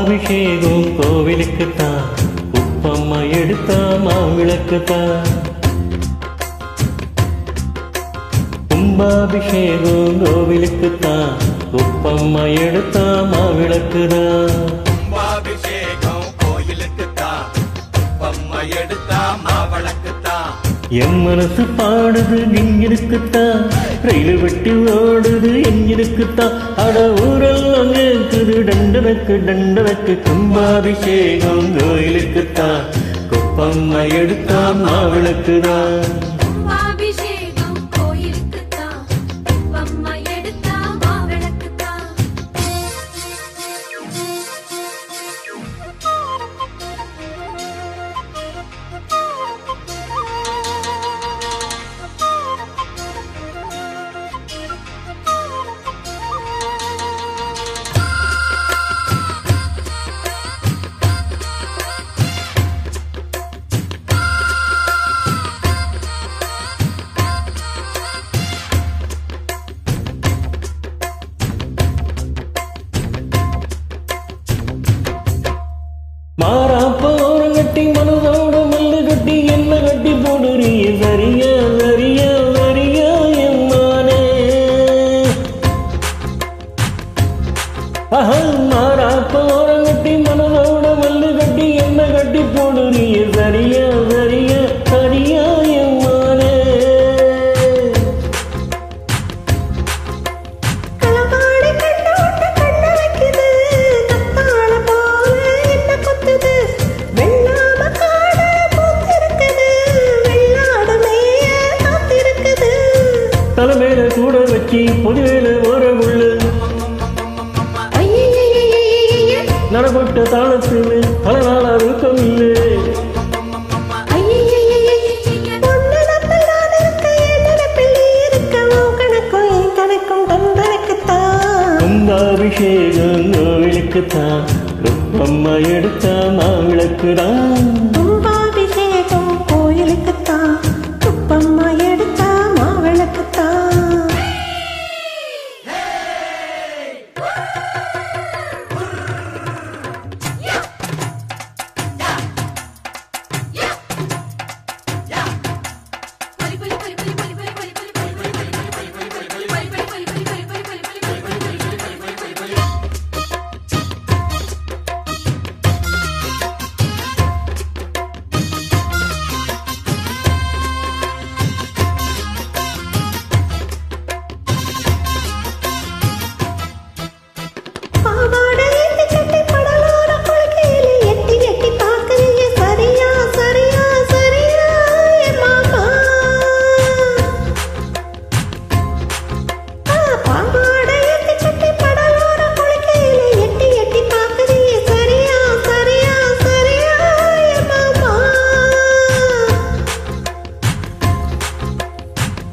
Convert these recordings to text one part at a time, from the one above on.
கும்பாபிஷேகம் கோவிலுக்குத்தான், உப்பம்மா எடுத்தா மாவிளக்குத்தான். கும்பாபிஷேகம் கோவிலுக்குத்தான், உப்பம்மா எடுத்தா மாவிளக்குதான். கும்பாபிஷேகம் கோயிலுக்குத்தான், உப்பம்மா எடுத்தா மாவிளக்குத்தான். என் மனசு பாடுது இங்கிருக்குத்தான், ரயில் வெட்டி ஓடுது எங்கிருக்குத்தான். அட ஊரெல்லாம் கேக்குது டண்டனக்கு டண்டனக்கு. கும்பாபிஷேகம் கோயிலுக்குத்தான், உப்பம்மா எடுத்தா மாவிளக்குதான். மாறாப்ப ஓரம் கட்டி மனதோட மல்லு கட்டி என்ன கட்டி போடுறிய சரியா சரியா சரியா எம்மானே. மாறாப்ப ஓரம் கட்டி மனதோட மல்லு கட்டி என்ன கட்டி போடுறிய சரியா சரியா சரியா எம்மானே. தலைமையில கூட வச்சு பொதுவேல ஓர உள்ள நடப்பட்ட தாளத்தில் பல நாள் அழுக்கம் இல்லை. கும்பாபிஷேகம் கோவிலுக்குத்தான், உப்பம்மா எடுத்தா மாவிளக்குதான். கும்பாபிஷேகம் கோயிலுக்குத்தான், உப்பம்மா எடுத்தா மாவிளக்குத்தான்.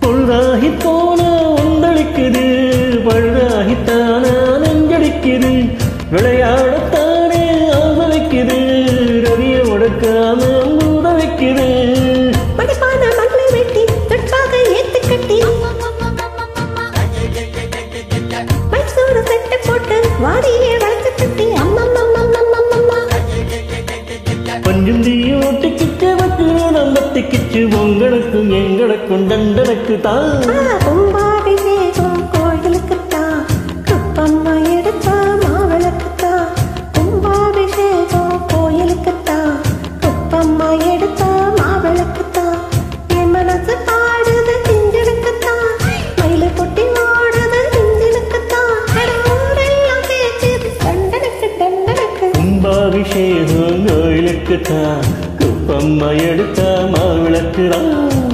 பொழுதாகி போன ஒந்தளிக்குது, பழுதாகித்தான நெஞ்சடிக்குது. விளையாடத்தானே ஆசைக்குது, ரவிய முடக்காம உதவிக்குது. மடிப்பான மண்ணை வெட்டி தொட்டாக ஏத்து கட்டி மைசூரு செட்டு போட்டு வாடியே வளர்த்து கட்டி கொஞ்சம் தீய ஓட்டிக்கிச்சு வச்சு நம்பத்திக்கிச்சு. உங்களுக்கும் எங்களுக்கும் தண்டனுக்கு தான். கும்பாபிஷேகம் கோயிலுக்குத்தான், உப்பம்மா எடுத்தா மாவிளக்குத்தான். கும்பாபிஷேகம் கோயிலுக்குத்தான், உப்பம்மா எடுத்தா மாவிளக்குத்தான். என் மனசு பாடுது திஞ்சனுக்குத்தான், மயில கொட்டி ஓடுது திஞ்சனுக்குத்தான். ஊரெல்லாம் கேட்குது தண்டனுக்கு தண்டனுக்கு. கும்பாபிஷேகம் கோயிலுக்குத்தான், உப்பம்மா எடுத்தா மாவிளக்குதான்.